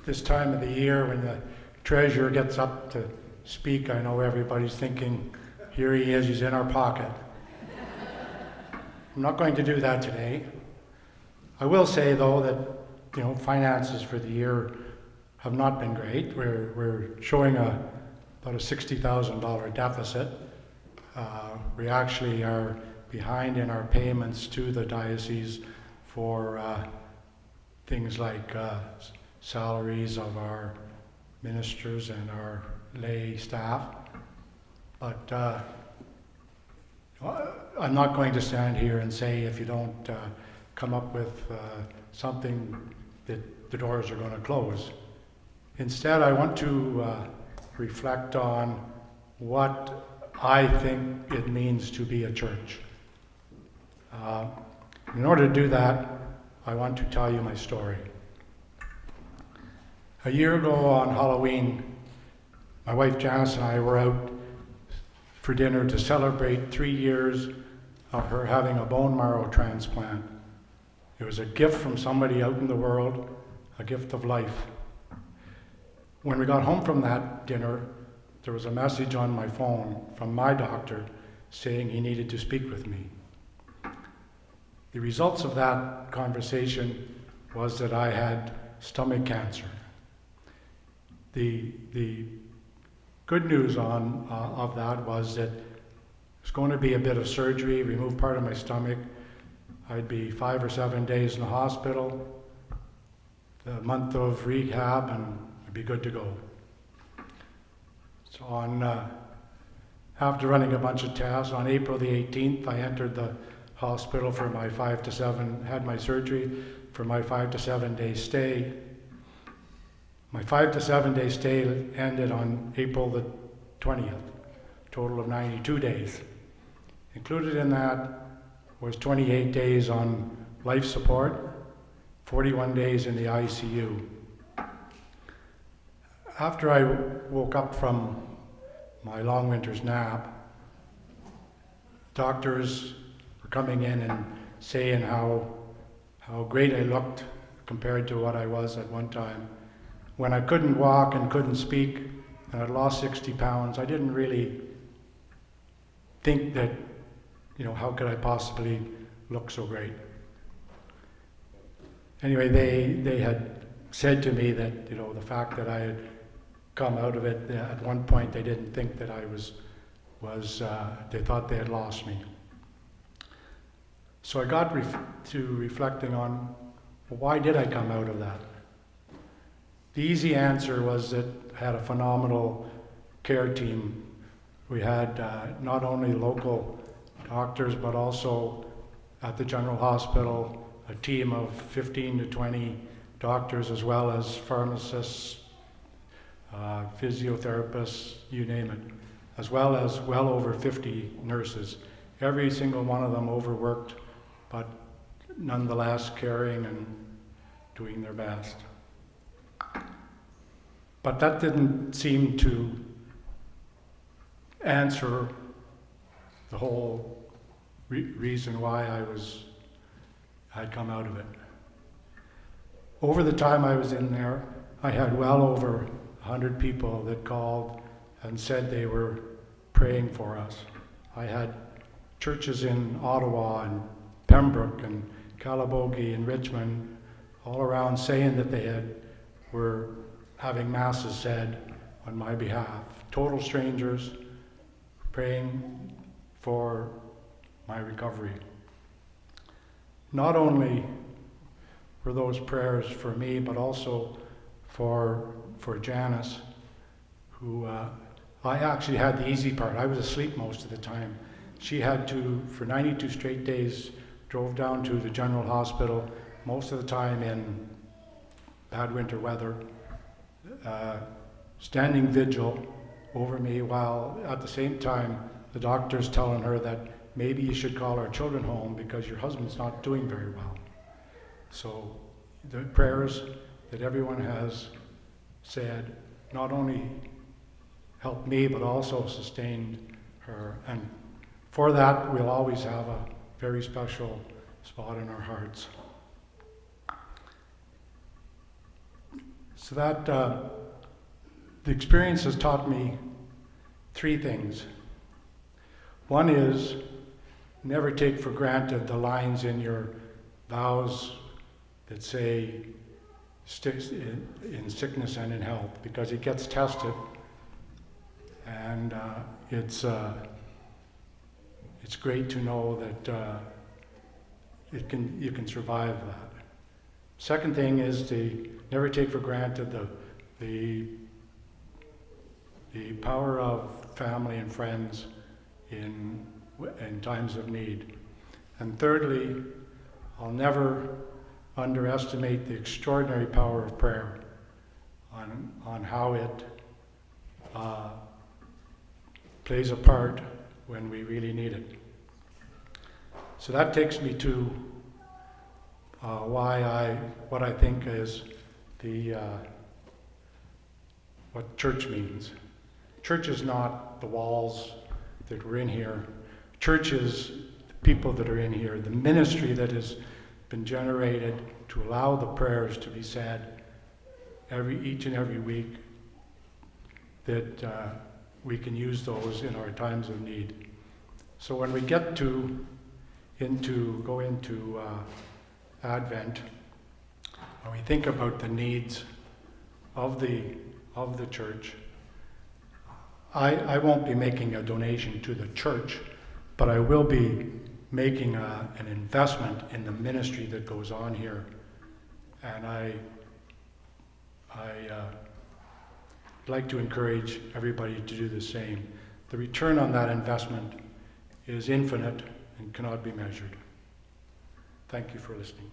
this time of the year when the treasurer gets up to speak, I know everybody's thinking, here he is, he's in our pocket. I'm not going to do that today. I will say, though, that finances for the year have not been great. We're showing about a $60,000 deficit. We actually are behind in our payments to the diocese for things like salaries of our ministers and our lay staff. But I'm not going to stand here and say if you don't come up with something that the doors are going to close. Instead, I want to reflect on what I think it means to be a church. In order to do that, I want to tell you my story. A year ago on Halloween, my wife Janice and I were out for dinner to celebrate 3 years of her having a bone marrow transplant. It was a gift from somebody out in the world, a gift of life. When we got home from that dinner, there was a message on my phone from my doctor saying he needed to speak with me. The results of that conversation was that I had stomach cancer. The good news of that was that there's going to be a bit of surgery, remove part of my stomach. I'd be 5 or 7 days in the hospital, a month of rehab, and I'd be good to go. So after running a bunch of tests, on April the 18th, I entered the hospital for my had my surgery for my 5 to 7 day stay. My 5 to 7 day stay ended on April the 20th, total of 92 days. Included in that was 28 days on life support, 41 days in the ICU. After I woke up from my long winter's nap, doctors were coming in and saying how great I looked compared to what I was at one time. When I couldn't walk and couldn't speak and I'd lost 60 pounds, I didn't really think that, how could I possibly look so great? Anyway, they had said to me that, the fact that I had come out of it, at one point they didn't think that I was they thought they had lost me. So I got to reflecting on, well, why did I come out of that? The easy answer was that I had a phenomenal care team. We had not only local doctors, but also at the General Hospital, a team of 15 to 20 doctors, as well as pharmacists, physiotherapists, you name it, as well as well over 50 nurses. Every single one of them overworked, but nonetheless caring and doing their best. But that didn't seem to answer the whole reason why I'd come out of it. Over the time I was in there, I had well over 100 people that called and said they were praying for us. I had churches in Ottawa and Pembroke and Calabogie and Richmond all around saying that they were having masses said on my behalf. Total strangers praying for my recovery. Not only were those prayers for me, but also for Janice, who I actually had the easy part. I was asleep most of the time. She had to, for 92 straight days, drove down to the General Hospital, most of the time in bad winter weather, standing vigil over me, while at the same time the doctor's telling her that maybe you should call our children home because your husband's not doing very well. So the prayers that everyone has said not only helped me but also sustained her, and for that we'll always have a very special spot in our hearts. So that the experience has taught me three things. One is never take for granted the lines in your vows that say sticks in sickness and in health, because it gets tested, and it's great to know that you can survive that. Second thing is to never take for granted the power of family and friends in times of need. And thirdly, I'll never underestimate the extraordinary power of prayer on how it plays a part when we really need it. So that takes me to what I think is what church means. Church is not the walls that we're in here. Church is the people that are in here, the ministry that has been generated to allow the prayers to be said each and every week, that we can use those in our times of need. So when we get go into Advent, and we think about the needs of the church, I won't be making a donation to the church, but I will be making an investment in the ministry that goes on here. And I'd like to encourage everybody to do the same. The return on that investment is infinite and cannot be measured. Thank you for listening.